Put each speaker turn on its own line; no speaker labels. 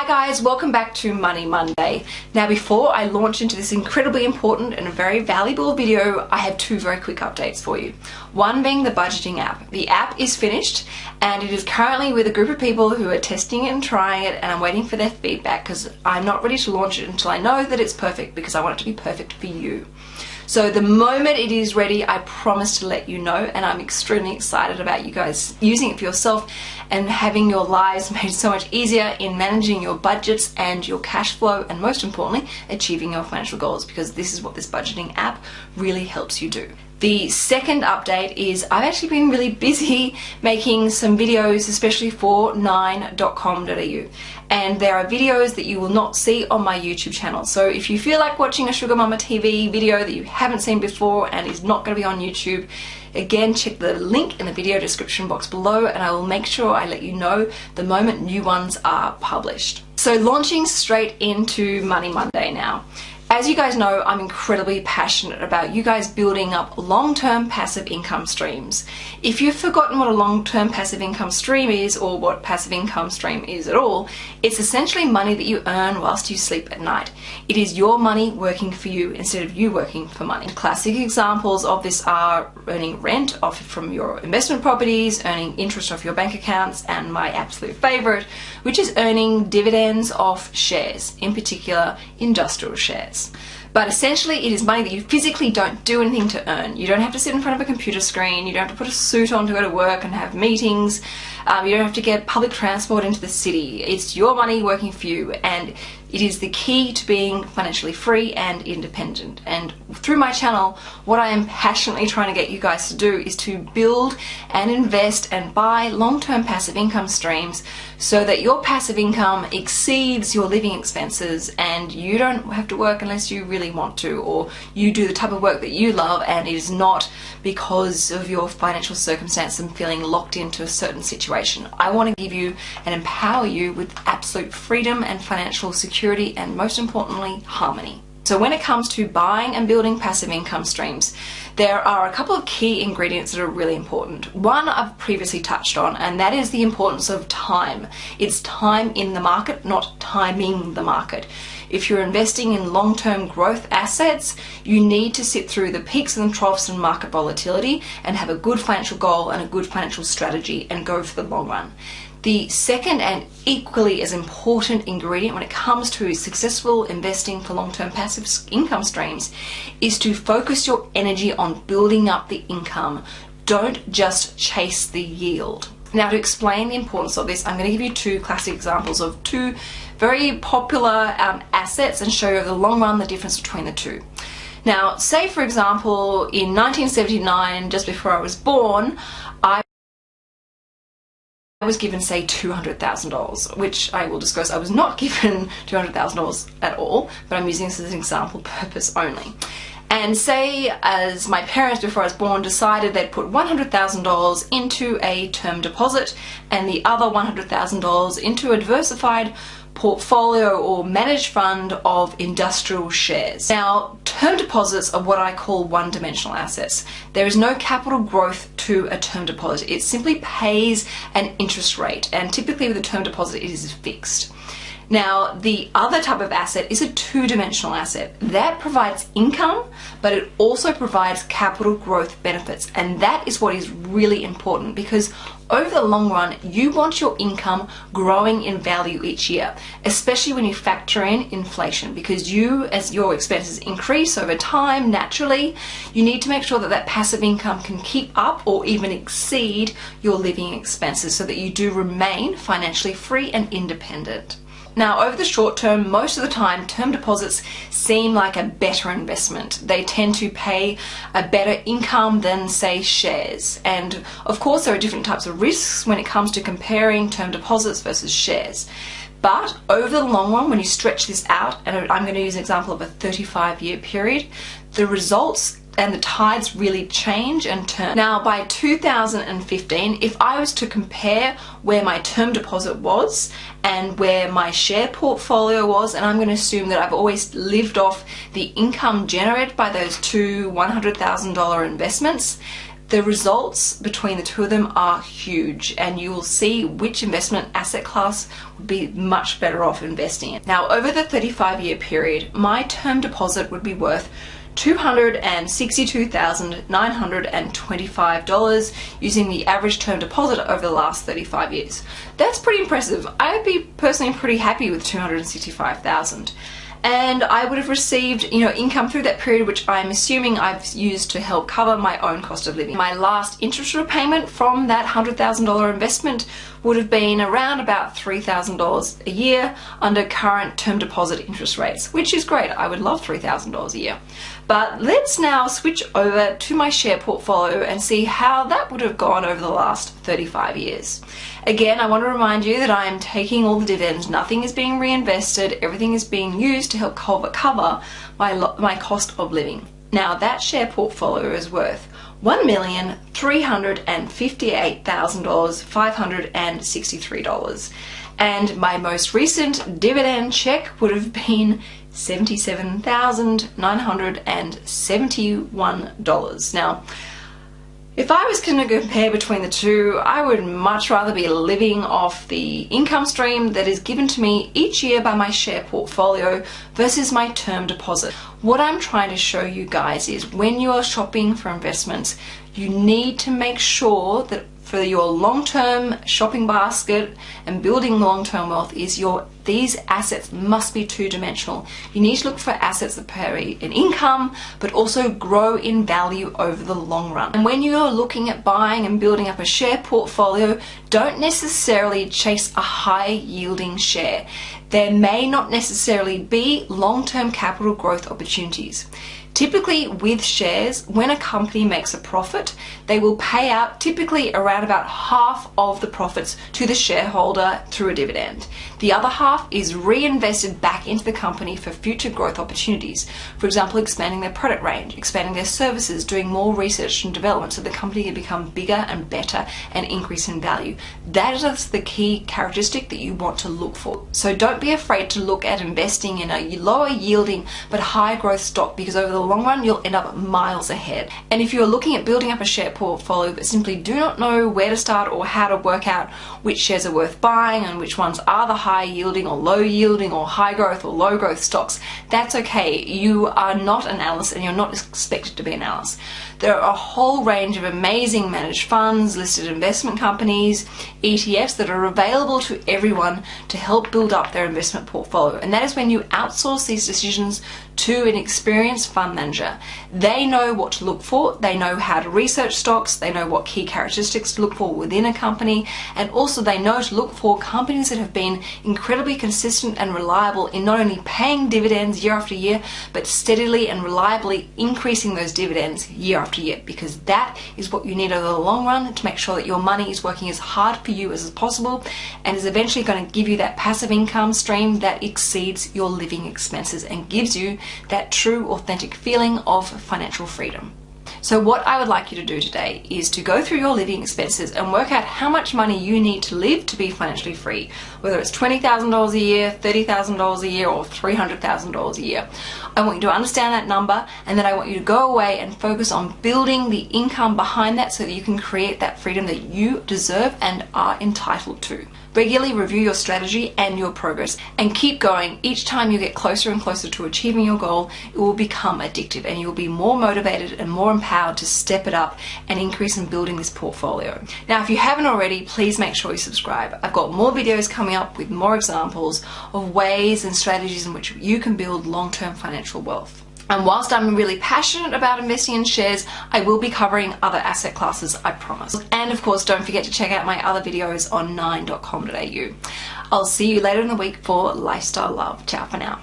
Hi guys, welcome back to Money Monday. Now before I launch into this incredibly important and very valuable video, I have two very quick updates for you. One being the budgeting app. The app is finished and it is currently with a group of people who are testing it and trying it, and I'm waiting for their feedback because I'm not ready to launch it until I know that it's perfect, because I want it to be perfect for you. So the moment it is ready, I promise to let you know, and I'm extremely excited about you guys using it for yourself and having your lives made so much easier in managing your budgets and your cash flow, and most importantly, achieving your financial goals, because this is what this budgeting app really helps you do. The second update is I've actually been really busy making some videos, especially for nine.com.au. And there are videos that you will not see on my YouTube channel. So if you feel like watching a Sugar Mama TV video that you haven't seen before and is not going to be on YouTube, again, check the link in the video description box below and I will make sure I let you know the moment new ones are published. So launching straight into Money Monday now. As you guys know, I'm incredibly passionate about you guys building up long-term passive income streams. If you've forgotten what a long-term passive income stream is, or what passive income stream is at all, it's essentially money that you earn whilst you sleep at night. It is your money working for you instead of you working for money. Classic examples of this are earning rent off from your investment properties, earning interest off your bank accounts, and my absolute favorite, which is earning dividends off shares, in particular industrial shares. But essentially it is money that you physically don't do anything to earn. You don't have to sit in front of a computer screen, you don't have to put a suit on to go to work and have meetings, you don't have to get public transport into the city. It's your money working for you, and it is the key to being financially free and independent. And through my channel, what I am passionately trying to get you guys to do is to build and invest and buy long-term passive income streams so that your passive income exceeds your living expenses and you don't have to work unless you really want to, or you do the type of work that you love and it is not because of your financial circumstance and feeling locked into a certain situation. I want to give you and empower you with absolute freedom and financial security, and most importantly, harmony. So when it comes to buying and building passive income streams, there are a couple of key ingredients that are really important. One I've previously touched on, and that is the importance of time. It's time in the market, not timing the market. If you're investing in long-term growth assets, you need to sit through the peaks and troughs and market volatility and have a good financial goal and a good financial strategy and go for the long run. The second and equally as important ingredient when it comes to successful investing for long-term passive income streams is to focus your energy on building up the income. Don't just chase the yield. Now, to explain the importance of this, I'm going to give you two classic examples of two very popular assets and show you over the long run the difference between the two. Now, say for example, in 1979, just before I was born, I was given, say, $200,000, which I will discuss. I was not given $200,000 at all, but I'm using this as an example purpose only. And say as my parents before I was born decided they'd put $100,000 into a term deposit and the other $100,000 into a diversified portfolio or managed fund of industrial shares. Now, term deposits are what I call one-dimensional assets. There is no capital growth to a term deposit. It simply pays an interest rate, and typically with a term deposit it is fixed. Now, the other type of asset is a two-dimensional asset. That provides income, but it also provides capital growth benefits. And that is what is really important, because over the long run, you want your income growing in value each year, especially when you factor in inflation, because you, as your expenses increase over time naturally, you need to make sure that that passive income can keep up or even exceed your living expenses so that you do remain financially free and independent. Now, over the short term, most of the time, term deposits seem like a better investment. They tend to pay a better income than, say, shares. And of course, there are different types of risks when it comes to comparing term deposits versus shares. But over the long run, when you stretch this out, and I'm going to use an example of a 35-year period, the results and the tides really change and turn. Now, by 2015, if I was to compare where my term deposit was and where my share portfolio was, and I'm going to assume that I've always lived off the income generated by those two $100,000 investments, The results between the two of them are huge, and you will see which investment asset class would be much better off investing in. Now, over the 35-year period, my term deposit would be worth $262,925 using the average term deposit over the last 35 years. That's pretty impressive. I'd be personally pretty happy with $265,000. And I would have received, income through that period, which I'm assuming I've used to help cover my own cost of living. My last interest repayment from that $100,000 investment would have been around about $3,000 a year under current term deposit interest rates, which is great. I would love $3,000 a year. But let's now switch over to my share portfolio and see how that would have gone over the last 35 years. Again, I want to remind you that I am taking all the dividends. Nothing is being reinvested. Everything is being used to help cover my cost of living. Now, that share portfolio is worth $1,358,563. And my most recent dividend check would have been $77,971. Now, if I was going to compare between the two, I would much rather be living off the income stream that is given to me each year by my share portfolio versus my term deposit. What I'm trying to show you guys is when you are shopping for investments, you need to make sure that for your long-term shopping basket and building long-term wealth these assets must be two-dimensional. You need to look for assets that pay an income but also grow in value over the long run. And when you're looking at buying and building up a share portfolio, don't necessarily chase a high-yielding share. There may not necessarily be long-term capital growth opportunities. Typically with shares, when a company makes a profit, they will pay out typically around about half of the profits to the shareholder through a dividend. The other half is reinvested back into the company for future growth opportunities. For example, expanding their product range, expanding their services, doing more research and development so the company can become bigger and better and increase in value. That is the key characteristic that you want to look for. So don't be afraid to look at investing in a lower yielding but high growth stock, because over the long run you'll end up miles ahead. And if you're looking at building up a share portfolio but simply do not know where to start or how to work out which shares are worth buying and which ones are the high yielding or low yielding or high growth or low growth stocks, that's okay. You are not an analyst and you're not expected to be an analyst. There are a whole range of amazing managed funds, listed investment companies, ETFs that are available to everyone to help build up their investment portfolio. And that is when you outsource these decisions to an experienced fund manager. They know what to look for, they know how to research stocks, they know what key characteristics to look for within a company, and also they know to look for companies that have been incredibly consistent and reliable in not only paying dividends year after year, but steadily and reliably increasing those dividends year after year, because that is what you need over the long run to make sure that your money is working as hard for you as possible and is eventually going to give you that passive income stream that exceeds your living expenses and gives you that true, authentic feeling of financial freedom. So what I would like you to do today is to go through your living expenses and work out how much money you need to live to be financially free, whether it's $20,000 a year, $30,000 a year, or $300,000 a year. I want you to understand that number, and then I want you to go away and focus on building the income behind that so that you can create that freedom that you deserve and are entitled to. Regularly review your strategy and your progress and keep going. Each time you get closer and closer to achieving your goal, it will become addictive and you'll be more motivated and more empowered to step it up and increase in building this portfolio. Now, if you haven't already, please make sure you subscribe. I've got more videos coming up with more examples of ways and strategies in which you can build long-term financial wealth. And whilst I'm really passionate about investing in shares, I will be covering other asset classes, I promise. And of course, don't forget to check out my other videos on nine.com.au. I'll see you later in the week for Lifestyle Love. Ciao for now.